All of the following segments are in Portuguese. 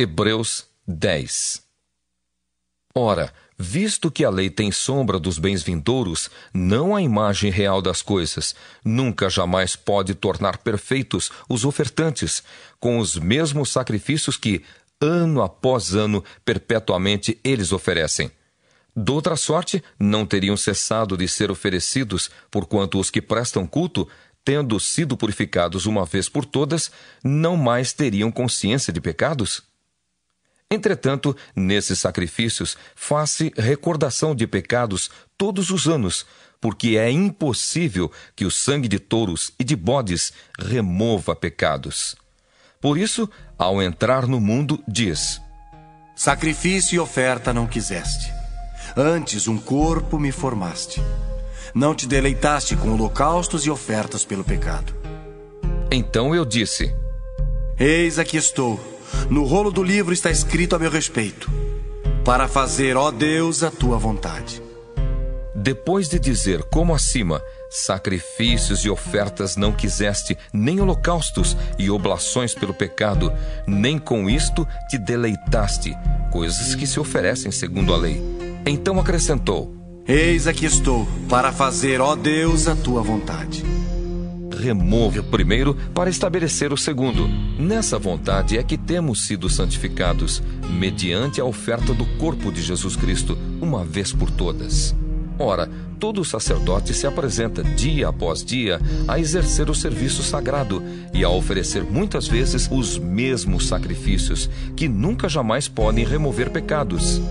Hebreus 10. Ora, visto que a lei tem sombra dos bens vindouros, não a imagem real das coisas, nunca jamais pode tornar perfeitos os ofertantes, com os mesmos sacrifícios que, ano após ano, perpetuamente eles oferecem. Doutra sorte, não teriam cessado de ser oferecidos, porquanto os que prestam culto, tendo sido purificados uma vez por todas, não mais teriam consciência de pecados? Entretanto, nesses sacrifícios, faz-se recordação de pecados todos os anos, porque é impossível que o sangue de touros e de bodes remova pecados. Por isso, ao entrar no mundo, diz: Sacrifício e oferta não quiseste, antes um corpo me formaste. Não te deleitaste com holocaustos e ofertas pelo pecado. Então eu disse: Eis aqui estou. No rolo do livro está escrito a meu respeito, para fazer, ó Deus, a tua vontade. Depois de dizer, como acima, sacrifícios e ofertas não quiseste, nem holocaustos e oblações pelo pecado, nem com isto te deleitaste, coisas que se oferecem segundo a lei. Então acrescentou: Eis aqui estou, para fazer, ó Deus, a tua vontade. Remove o primeiro para estabelecer o segundo. Nessa vontade é que temos sido santificados, mediante a oferta do corpo de Jesus Cristo, uma vez por todas. Ora, todo sacerdote se apresenta dia após dia a exercer o serviço sagrado e a oferecer muitas vezes os mesmos sacrifícios, que nunca jamais podem remover pecados.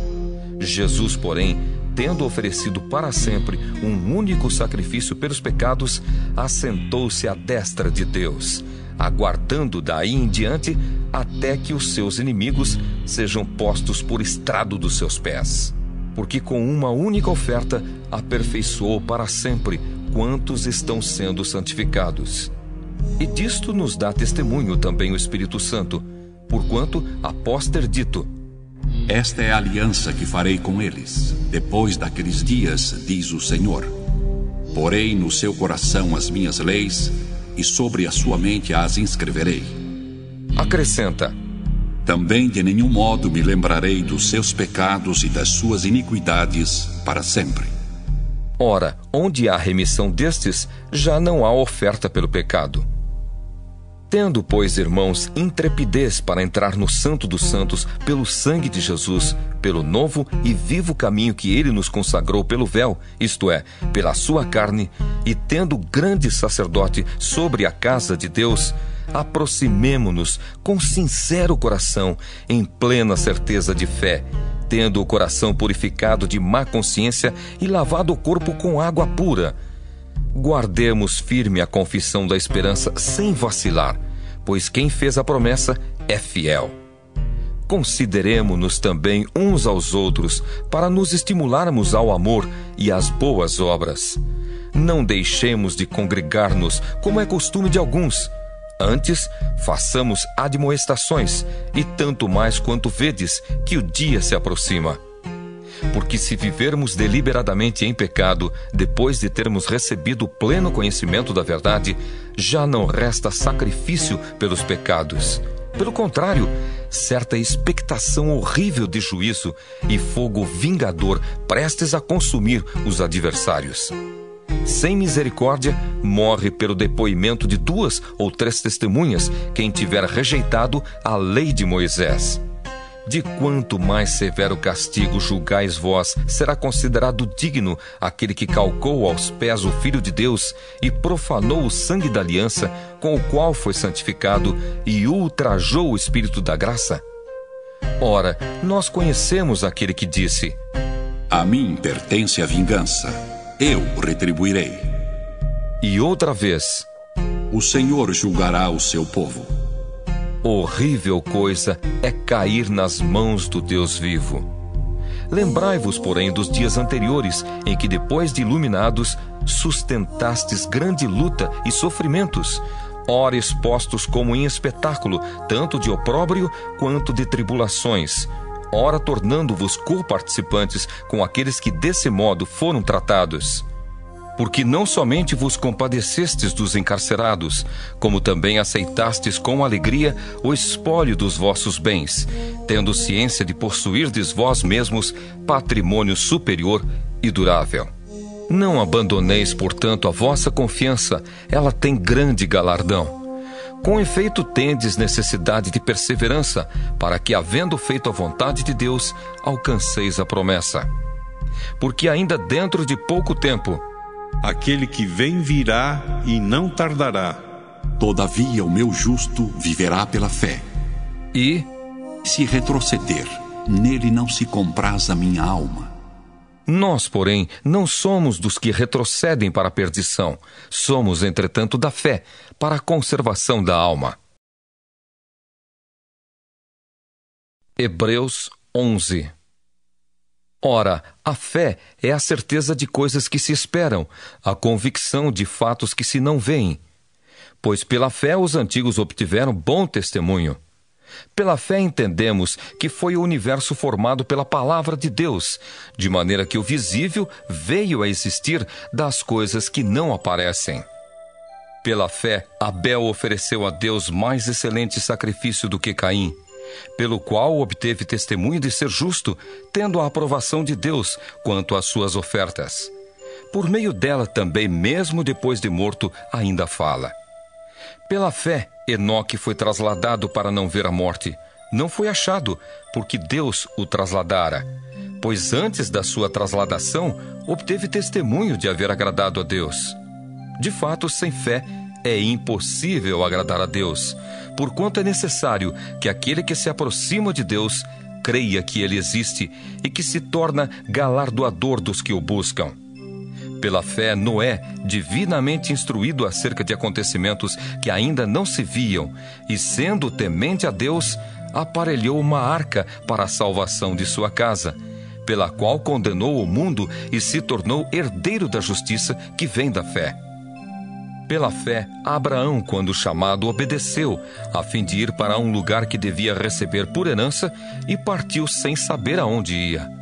Jesus, porém, tendo oferecido para sempre um único sacrifício pelos pecados, assentou-se à destra de Deus, aguardando daí em diante até que os seus inimigos sejam postos por estrado dos seus pés. Porque com uma única oferta aperfeiçoou para sempre quantos estão sendo santificados. E disto nos dá testemunho também o Espírito Santo, porquanto, após ter dito: Esta é a aliança que farei com eles, depois daqueles dias, diz o Senhor. Porei no seu coração as minhas leis, e sobre a sua mente as inscreverei. Acrescenta: Também de nenhum modo me lembrarei dos seus pecados e das suas iniquidades para sempre. Ora, onde há remissão destes, já não há oferta pelo pecado. Tendo, pois, irmãos, intrepidez para entrar no Santo dos Santos pelo sangue de Jesus, pelo novo e vivo caminho que ele nos consagrou pelo véu, isto é, pela sua carne, e tendo grande sacerdote sobre a casa de Deus, aproximemo-nos com sincero coração, em plena certeza de fé, tendo o coração purificado de má consciência e lavado o corpo com água pura. Guardemos firme a confissão da esperança sem vacilar, pois quem fez a promessa é fiel. Consideremo-nos também uns aos outros, para nos estimularmos ao amor e às boas obras. Não deixemos de congregar-nos, como é costume de alguns. Antes, façamos admoestações, e tanto mais quanto vedes que o dia se aproxima. Porque se vivermos deliberadamente em pecado, depois de termos recebido o pleno conhecimento da verdade, já não resta sacrifício pelos pecados. Pelo contrário, certa expectação horrível de juízo e fogo vingador prestes a consumir os adversários. Sem misericórdia, morre pelo depoimento de 2 ou 3 testemunhas quem tiver rejeitado a lei de Moisés. De quanto mais severo castigo julgais vós, será considerado digno aquele que calcou aos pés o Filho de Deus e profanou o sangue da aliança, com o qual foi santificado, e ultrajou o Espírito da graça? Ora, nós conhecemos aquele que disse: A mim pertence a vingança, eu retribuirei. E outra vez: O Senhor julgará o seu povo. Horrível coisa é cair nas mãos do Deus vivo. Lembrai-vos, porém, dos dias anteriores, em que, depois de iluminados, sustentastes grande luta e sofrimentos, ora expostos como em espetáculo, tanto de opróbrio quanto de tribulações, ora tornando-vos coparticipantes com aqueles que desse modo foram tratados. Porque não somente vos compadecestes dos encarcerados, como também aceitastes com alegria o espólio dos vossos bens, tendo ciência de possuirdes vós mesmos patrimônio superior e durável. Não abandoneis, portanto, a vossa confiança, ela tem grande galardão. Com efeito, tendes necessidade de perseverança, para que, havendo feito a vontade de Deus, alcanceis a promessa. Porque ainda dentro de pouco tempo, aquele que vem virá e não tardará. Todavia o meu justo viverá pela fé. E, se retroceder, nele não se compraz a minha alma. Nós, porém, não somos dos que retrocedem para a perdição. Somos, entretanto, da fé, para a conservação da alma. Hebreus 11. Ora, a fé é a certeza de coisas que se esperam, a convicção de fatos que se não veem. Pois pela fé os antigos obtiveram bom testemunho. Pela fé entendemos que foi o universo formado pela palavra de Deus, de maneira que o visível veio a existir das coisas que não aparecem. Pela fé, Abel ofereceu a Deus mais excelente sacrifício do que Caim, pelo qual obteve testemunho de ser justo, tendo a aprovação de Deus quanto às suas ofertas. Por meio dela também, mesmo depois de morto, ainda fala. Pela fé, Enoque foi trasladado para não ver a morte. Não foi achado, porque Deus o trasladara. Pois antes da sua trasladação, obteve testemunho de haver agradado a Deus. De fato, sem fé, é impossível agradar a Deus, porquanto é necessário que aquele que se aproxima de Deus creia que Ele existe e que se torna galardoador dos que o buscam. Pela fé, Noé, divinamente instruído acerca de acontecimentos que ainda não se viam, e sendo temente a Deus, aparelhou uma arca para a salvação de sua casa, pela qual condenou o mundo e se tornou herdeiro da justiça que vem da fé. Pela fé, Abraão, quando chamado, obedeceu, a fim de ir para um lugar que devia receber por herança, e partiu sem saber aonde ia.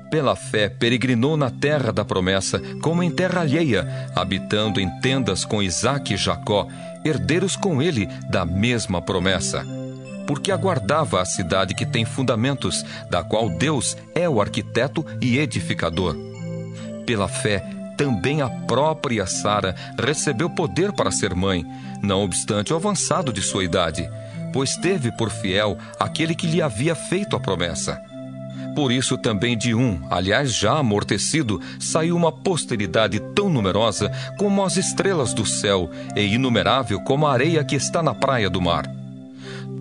Pela fé, peregrinou na terra da promessa, como em terra alheia, habitando em tendas com Isaque e Jacó, herdeiros com ele da mesma promessa. Porque aguardava a cidade que tem fundamentos, da qual Deus é o arquiteto e edificador. Pela fé, também a própria Sara recebeu poder para ser mãe, não obstante o avançado de sua idade, pois teve por fiel aquele que lhe havia feito a promessa. Por isso também de aliás já amortecido, saiu uma posteridade tão numerosa como as estrelas do céu e inumerável como a areia que está na praia do mar.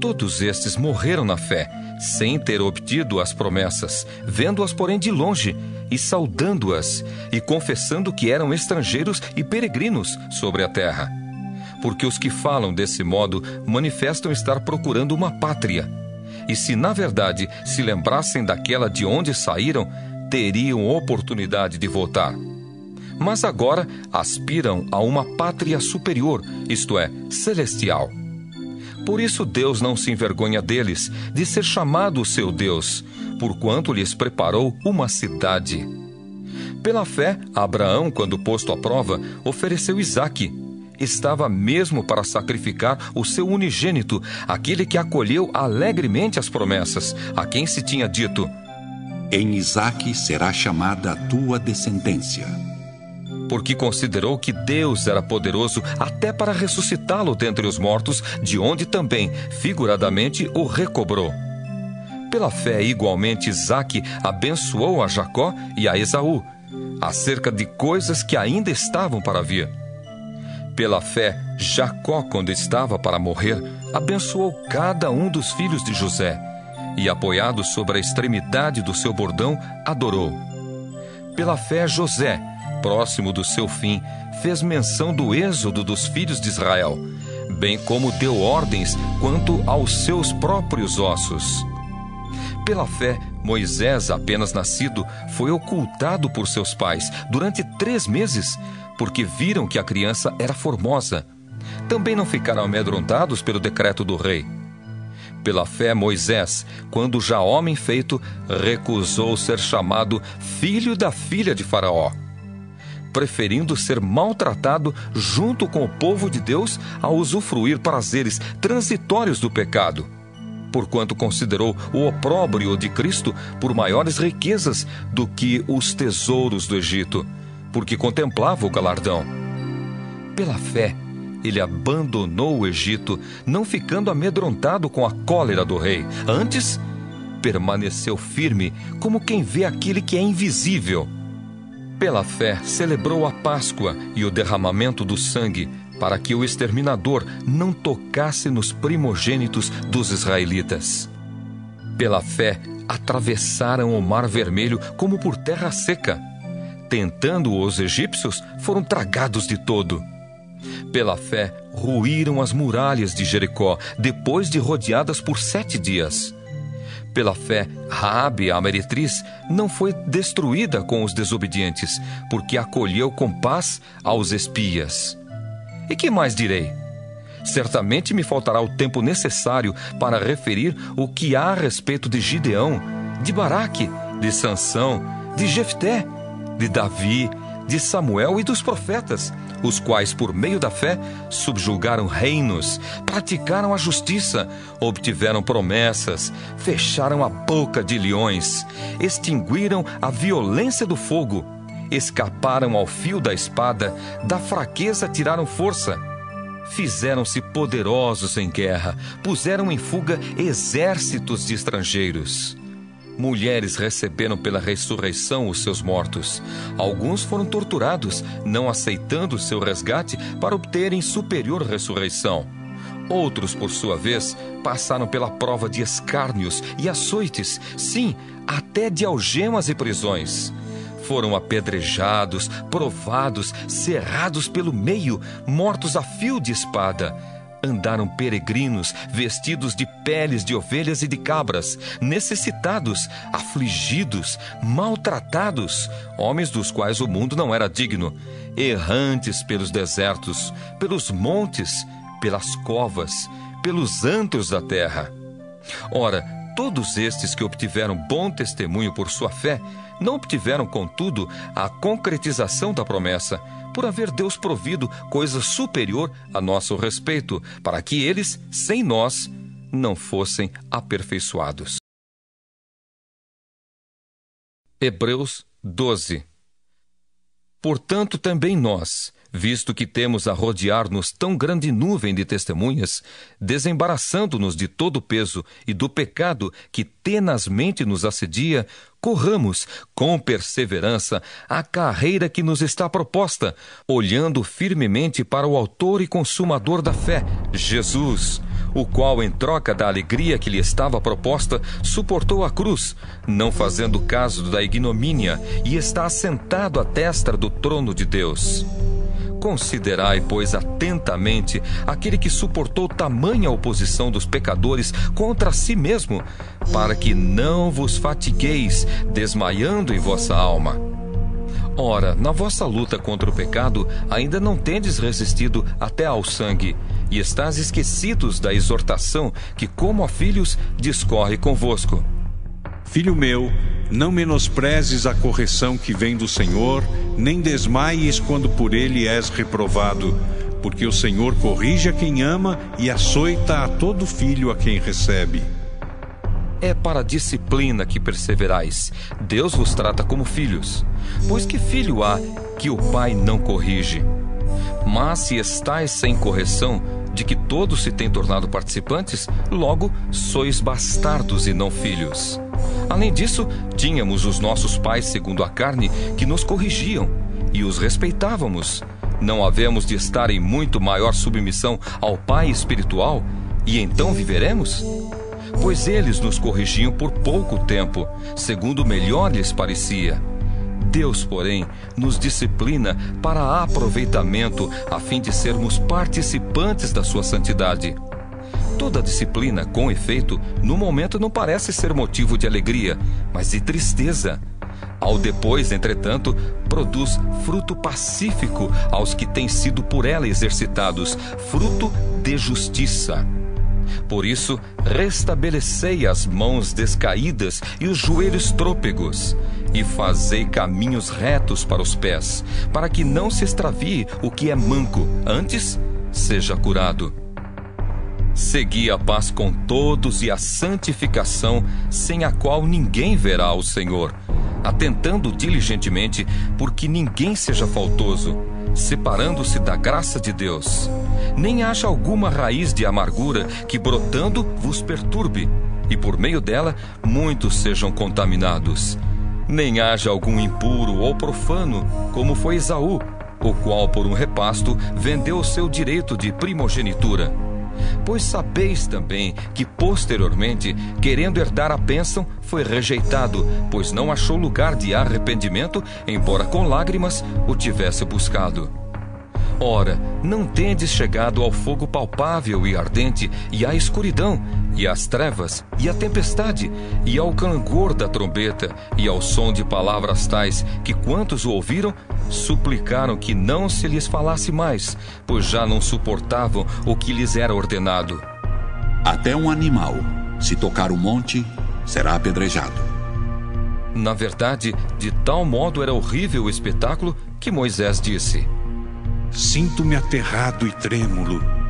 Todos estes morreram na fé, sem ter obtido as promessas, vendo-as porém de longe, e saudando-as, e confessando que eram estrangeiros e peregrinos sobre a terra. Porque os que falam desse modo manifestam estar procurando uma pátria. E se, na verdade, se lembrassem daquela de onde saíram, teriam oportunidade de voltar. Mas agora aspiram a uma pátria superior, isto é, celestial. Por isso Deus não se envergonha deles, de ser chamado o seu Deus, porquanto lhes preparou uma cidade. Pela fé, Abraão, quando posto à prova, ofereceu Isaque. Estava mesmo para sacrificar o seu unigênito, aquele que acolheu alegremente as promessas, a quem se tinha dito: em Isaque será chamada a tua descendência. Porque considerou que Deus era poderoso até para ressuscitá-lo dentre os mortos, de onde também, figuradamente, o recobrou. Pela fé, igualmente, Isaque abençoou a Jacó e a Esaú, acerca de coisas que ainda estavam para vir. Pela fé, Jacó, quando estava para morrer, abençoou cada um dos filhos de José, e, apoiado sobre a extremidade do seu bordão, adorou. Pela fé, José, próximo do seu fim, fez menção do êxodo dos filhos de Israel, bem como deu ordens quanto aos seus próprios ossos. Pela fé, Moisés, apenas nascido, foi ocultado por seus pais durante 3 meses, porque viram que a criança era formosa. Também não ficaram amedrontados pelo decreto do rei. Pela fé, Moisés, quando já homem feito, recusou ser chamado filho da filha de Faraó. preferindo ser maltratado junto com o povo de Deus a usufruir prazeres transitórios do pecado, porquanto considerou o opróbrio de Cristo por maiores riquezas do que os tesouros do Egito, porque contemplava o galardão. Pela fé, ele abandonou o Egito, não ficando amedrontado com a cólera do rei. Antes, permaneceu firme, como quem vê aquele que é invisível. Pela fé, celebrou a Páscoa e o derramamento do sangue, para que o exterminador não tocasse nos primogênitos dos israelitas. Pela fé, atravessaram o Mar Vermelho como por terra seca. Tentando os egípcios, foram tragados de todo. Pela fé, ruíram as muralhas de Jericó, depois de rodeadas por 7 dias. Pela fé, Raabe, a meretriz, não foi destruída com os desobedientes, porque acolheu com paz aos espias. E que mais direi? Certamente me faltará o tempo necessário para referir o que há a respeito de Gideão, de Baraque, de Sansão, de Jefté, de Davi, de Samuel e dos profetas, os quais, por meio da fé, subjugaram reinos, praticaram a justiça, obtiveram promessas, fecharam a boca de leões, extinguiram a violência do fogo, escaparam ao fio da espada, da fraqueza tiraram força, fizeram-se poderosos em guerra, puseram em fuga exércitos de estrangeiros. Mulheres receberam pela ressurreição os seus mortos. Alguns foram torturados, não aceitando seu resgate para obterem superior ressurreição. Outros, por sua vez, passaram pela prova de escárnios e açoites, sim, até de algemas e prisões. Foram apedrejados, provados, cerrados pelo meio, mortos a fio de espada. Andaram peregrinos, vestidos de peles de ovelhas e de cabras, necessitados, afligidos, maltratados, homens dos quais o mundo não era digno, errantes pelos desertos, pelos montes, pelas covas, pelos antros da terra. Ora, todos estes que obtiveram bom testemunho por sua fé, não obtiveram, contudo, a concretização da promessa, por haver Deus provido coisa superior a nosso respeito, para que eles, sem nós, não fossem aperfeiçoados. Hebreus 12. Portanto, também nós, visto que temos a rodear-nos tão grande nuvem de testemunhas, desembaraçando-nos de todo o peso e do pecado que tenazmente nos assedia, corramos com perseverança a carreira que nos está proposta, olhando firmemente para o autor e consumador da fé, Jesus, o qual, em troca da alegria que lhe estava proposta, suportou a cruz, não fazendo caso da ignomínia, e está assentado à destra do trono de Deus. Considerai, pois, atentamente aquele que suportou tamanha oposição dos pecadores contra si mesmo, para que não vos fatigueis, desmaiando em vossa alma. Ora, na vossa luta contra o pecado, ainda não tendes resistido até ao sangue, e estáis esquecidos da exortação que, como a filhos, discorre convosco. Filho meu, não menosprezes a correção que vem do Senhor, nem desmaies quando por ele és reprovado, porque o Senhor corrige a quem ama e açoita a todo filho a quem recebe. É para a disciplina que perseverais. Deus vos trata como filhos. Pois que filho há que o pai não corrige? Mas se estáis sem correção, de que todos se têm tornado participantes, logo sois bastardos e não filhos. Além disso, tínhamos os nossos pais segundo a carne que nos corrigiam, e os respeitávamos. Não havemos de estar em muito maior submissão ao Pai espiritual, e então viveremos? Pois eles nos corrigiam por pouco tempo, segundo melhor lhes parecia. Deus, porém, nos disciplina para aproveitamento, a fim de sermos participantes da sua santidade. Toda disciplina, com efeito, no momento não parece ser motivo de alegria, mas de tristeza. Ao depois, entretanto, produz fruto pacífico aos que têm sido por ela exercitados, fruto de justiça. Por isso, restabelecei as mãos descaídas e os joelhos trôpegos. e fazei caminhos retos para os pés, para que não se extravie o que é manco, antes seja curado. Segui a paz com todos e a santificação, sem a qual ninguém verá o Senhor, atentando diligentemente, porque ninguém seja faltoso, separando-se da graça de Deus. Nem haja alguma raiz de amargura que, brotando, vos perturbe, e por meio dela muitos sejam contaminados. Nem haja algum impuro ou profano, como foi Esaú, o qual por um repasto vendeu o seu direito de primogenitura. Pois sabeis também que posteriormente, querendo herdar a bênção, foi rejeitado, pois não achou lugar de arrependimento, embora com lágrimas o tivesse buscado. Ora, não tendes chegado ao fogo palpável e ardente, e à escuridão, e às trevas, e à tempestade, e ao clangor da trombeta, e ao som de palavras tais, que quantos o ouviram, suplicaram que não se lhes falasse mais, pois já não suportavam o que lhes era ordenado. Até um animal, se tocar o monte, será apedrejado. Na verdade, de tal modo era horrível o espetáculo que Moisés disse: Sinto-me aterrado e trêmulo.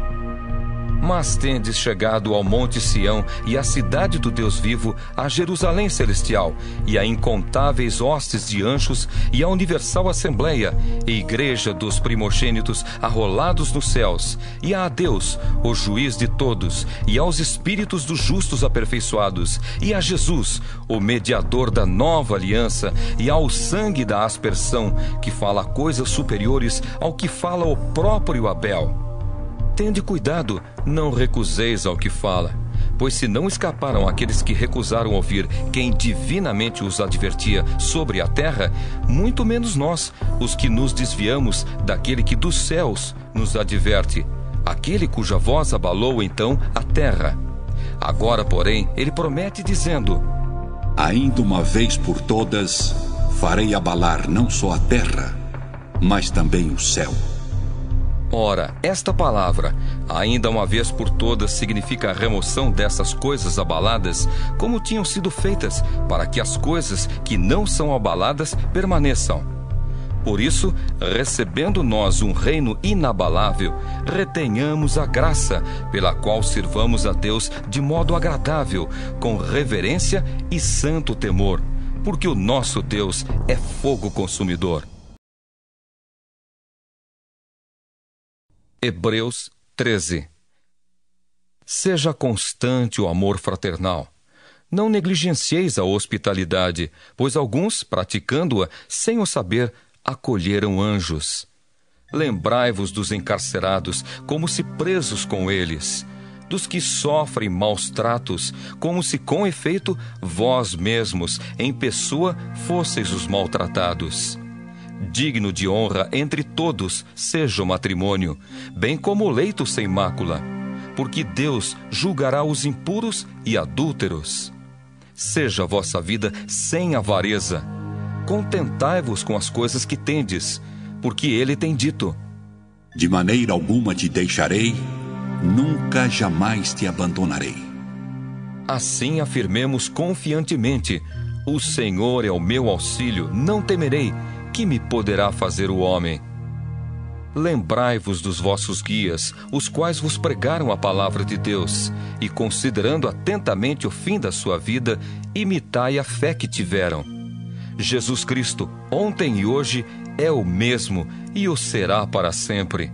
Mas tendes chegado ao monte Sião e à cidade do Deus vivo, a Jerusalém celestial, e a incontáveis hostes de anjos, e a universal assembleia, e igreja dos primogênitos arrolados nos céus, e a Deus, o juiz de todos, e aos espíritos dos justos aperfeiçoados, e a Jesus, o mediador da nova aliança, e ao sangue da aspersão, que fala coisas superiores ao que fala o próprio Abel. Tende cuidado, não recuseis ao que fala, pois se não escaparam aqueles que recusaram ouvir quem divinamente os advertia sobre a terra, muito menos nós, os que nos desviamos daquele que dos céus nos adverte, aquele cuja voz abalou então a terra. Agora, porém, ele promete dizendo: Ainda uma vez por todas, farei abalar não só a terra, mas também o céu. Ora, esta palavra, ainda uma vez por todas, significa a remoção dessas coisas abaladas, como tinham sido feitas, para que as coisas que não são abaladas permaneçam. Por isso, recebendo nós um reino inabalável, retenhamos a graça, pela qual sirvamos a Deus de modo agradável, com reverência e santo temor, porque o nosso Deus é fogo consumidor. Hebreus 13. Seja constante o amor fraternal. Não negligencieis a hospitalidade, pois alguns, praticando-a sem o saber, acolheram anjos. Lembrai-vos dos encarcerados, como se presos com eles, dos que sofrem maus tratos, como se com efeito vós mesmos, em pessoa, fosseis os maltratados. Digno de honra entre todos seja o matrimônio, bem como o leito sem mácula, porque Deus julgará os impuros e adúlteros. Seja a vossa vida sem avareza. Contentai-vos com as coisas que tendes, porque ele tem dito: De maneira alguma te deixarei, nunca jamais te abandonarei. Assim afirmemos confiantemente: O Senhor é o meu auxílio, não temerei. Que me poderá fazer o homem? Lembrai-vos dos vossos guias, os quais vos pregaram a palavra de Deus, e considerando atentamente o fim da sua vida, imitai a fé que tiveram. Jesus Cristo, ontem e hoje, é o mesmo e o será para sempre.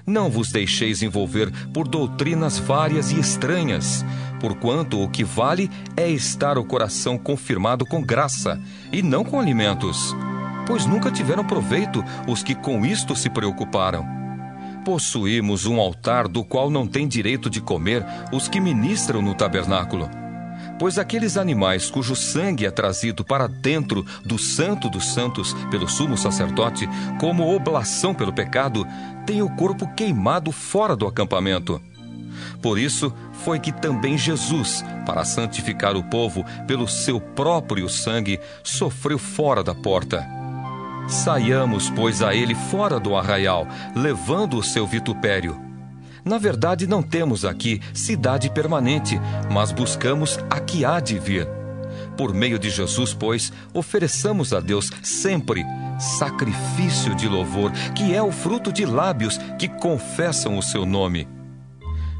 Não vos deixeis envolver por doutrinas várias e estranhas, porquanto o que vale é estar o coração confirmado com graça, e não com alimentos, pois nunca tiveram proveito os que com isto se preocuparam. Possuímos um altar do qual não têm direito de comer os que ministram no tabernáculo. Pois aqueles animais cujo sangue é trazido para dentro do Santo dos Santos pelo sumo sacerdote, como oblação pelo pecado, têm o corpo queimado fora do acampamento. Por isso foi que também Jesus, para santificar o povo pelo seu próprio sangue, sofreu fora da porta. Saiamos, pois, a ele fora do arraial, levando o seu vitupério. Na verdade, não temos aqui cidade permanente, mas buscamos a que há de vir. Por meio de Jesus, pois, ofereçamos a Deus sempre sacrifício de louvor, que é o fruto de lábios que confessam o seu nome.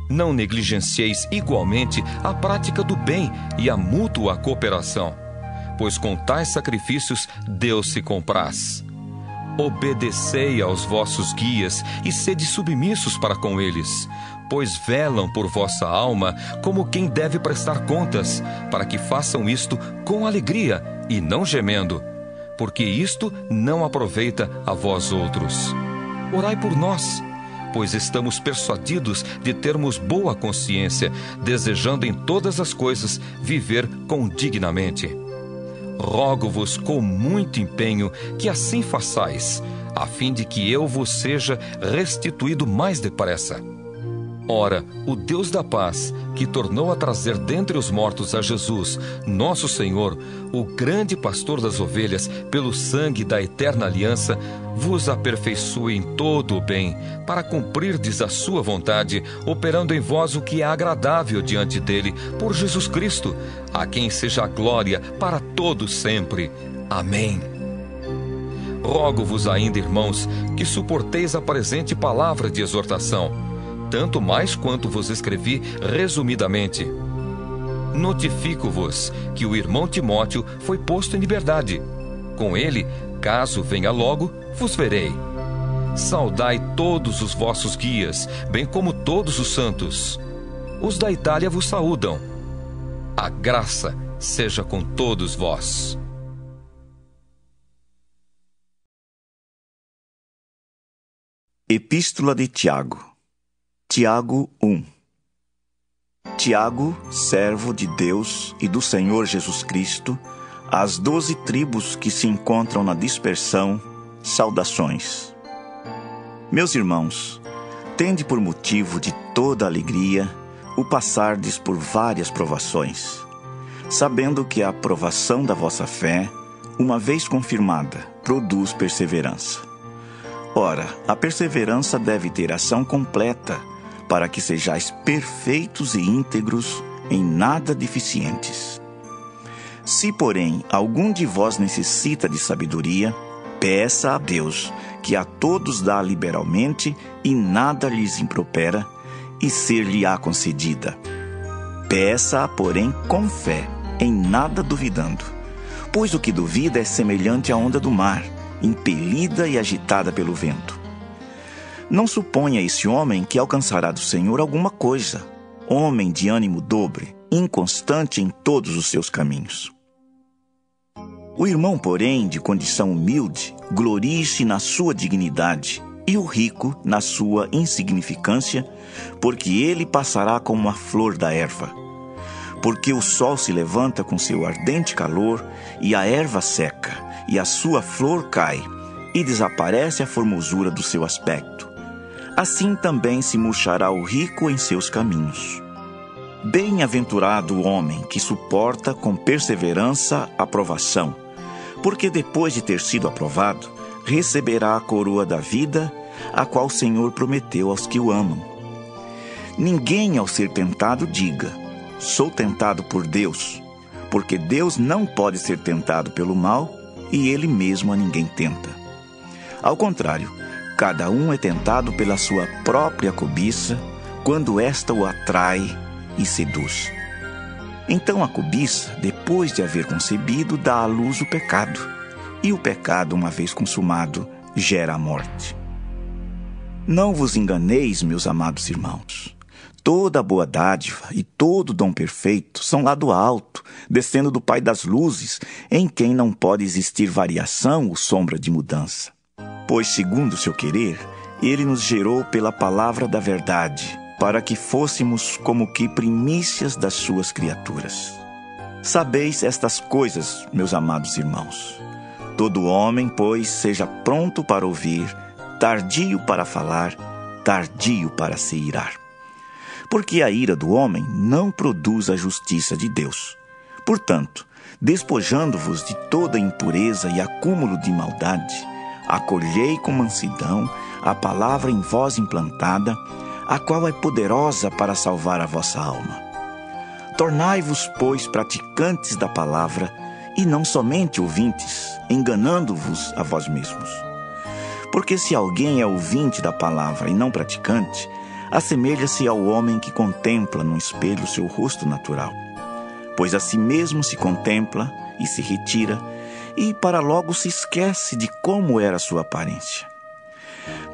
Não negligencieis igualmente a prática do bem e a mútua cooperação, pois com tais sacrifícios Deus se compraz. Obedecei aos vossos guias e sede submissos para com eles, pois velam por vossa alma como quem deve prestar contas, para que façam isto com alegria e não gemendo, porque isto não aproveita a vós outros. Orai por nós, pois estamos persuadidos de termos boa consciência, desejando em todas as coisas viver condignamente. Rogo-vos com muito empenho que assim façais, a fim de que eu vos seja restituído mais depressa. Ora, o Deus da paz, que tornou a trazer dentre os mortos a Jesus, nosso Senhor, o grande pastor das ovelhas, pelo sangue da eterna aliança, vos aperfeiçoe em todo o bem, para cumprirdes a sua vontade, operando em vós o que é agradável diante dele, por Jesus Cristo, a quem seja a glória para todos sempre. Amém. Rogo-vos ainda, irmãos, que suporteis a presente palavra de exortação, tanto mais quanto vos escrevi resumidamente. Notifico-vos que o irmão Timóteo foi posto em liberdade. Com ele, caso venha logo, vos verei. Saudai todos os vossos guias, bem como todos os santos. Os da Itália vos saúdam. A graça seja com todos vós. Epístola de Tiago. Tiago 1. Tiago, servo de Deus e do Senhor Jesus Cristo, às 12 tribos que se encontram na dispersão, saudações. Meus irmãos, tende por motivo de toda alegria o passardes por várias provações, sabendo que a aprovação da vossa fé, uma vez confirmada, produz perseverança. Ora, a perseverança deve ter ação completa, para que sejais perfeitos e íntegros, em nada deficientes. Se, porém, algum de vós necessita de sabedoria, peça a Deus, que a todos dá liberalmente e nada lhes impropera, e ser-lhe-á concedida. Peça-a, porém, com fé, em nada duvidando. Pois o que duvida é semelhante à onda do mar, impelida e agitada pelo vento. Não suponha esse homem que alcançará do Senhor alguma coisa, homem de ânimo dobre, inconstante em todos os seus caminhos. O irmão, porém, de condição humilde, glorie-se na sua dignidade, e o rico na sua insignificância, porque ele passará como a flor da erva. Porque o sol se levanta com seu ardente calor, e a erva seca, e a sua flor cai, e desaparece a formosura do seu aspecto. Assim também se murchará o rico em seus caminhos. Bem-aventurado o homem que suporta com perseverança a provação, porque depois de ter sido aprovado, receberá a coroa da vida, a qual o Senhor prometeu aos que o amam. Ninguém, ao ser tentado, diga: sou tentado por Deus, porque Deus não pode ser tentado pelo mal, e Ele mesmo a ninguém tenta. Ao contrário, cada um é tentado pela sua própria cobiça, quando esta o atrai e seduz. Então a cobiça, depois de haver concebido, dá à luz o pecado, e o pecado, uma vez consumado, gera a morte. Não vos enganeis, meus amados irmãos. Toda boa dádiva e todo dom perfeito são lá do alto, descendo do Pai das luzes, em quem não pode existir variação ou sombra de mudança. Pois, segundo o seu querer, Ele nos gerou pela palavra da verdade, para que fôssemos como que primícias das suas criaturas. Sabeis estas coisas, meus amados irmãos. Todo homem, pois, seja pronto para ouvir, tardio para falar, tardio para se irar. Porque a ira do homem não produz a justiça de Deus. Portanto, despojando-vos de toda impureza e acúmulo de maldade, acolhei com mansidão a palavra em vós implantada, a qual é poderosa para salvar a vossa alma. Tornai-vos, pois, praticantes da palavra, e não somente ouvintes, enganando-vos a vós mesmos. Porque se alguém é ouvinte da palavra e não praticante, assemelha-se ao homem que contempla no espelho seu rosto natural. Pois a si mesmo se contempla e se retira, e para logo se esquece de como era sua aparência.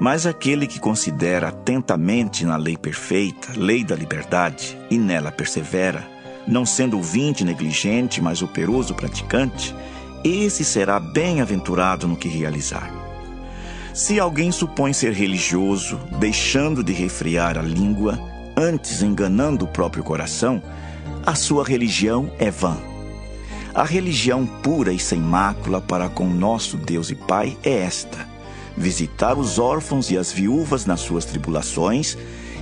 Mas aquele que considera atentamente na lei perfeita, lei da liberdade, e nela persevera, não sendo ouvinte negligente, mas operoso praticante, esse será bem-aventurado no que realizar. Se alguém supõe ser religioso, deixando de refrear a língua, antes enganando o próprio coração, a sua religião é vã. A religião pura e sem mácula para com nosso Deus e Pai é esta: visitar os órfãos e as viúvas nas suas tribulações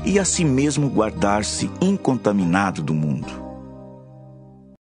e a si mesmo guardar-se incontaminado do mundo.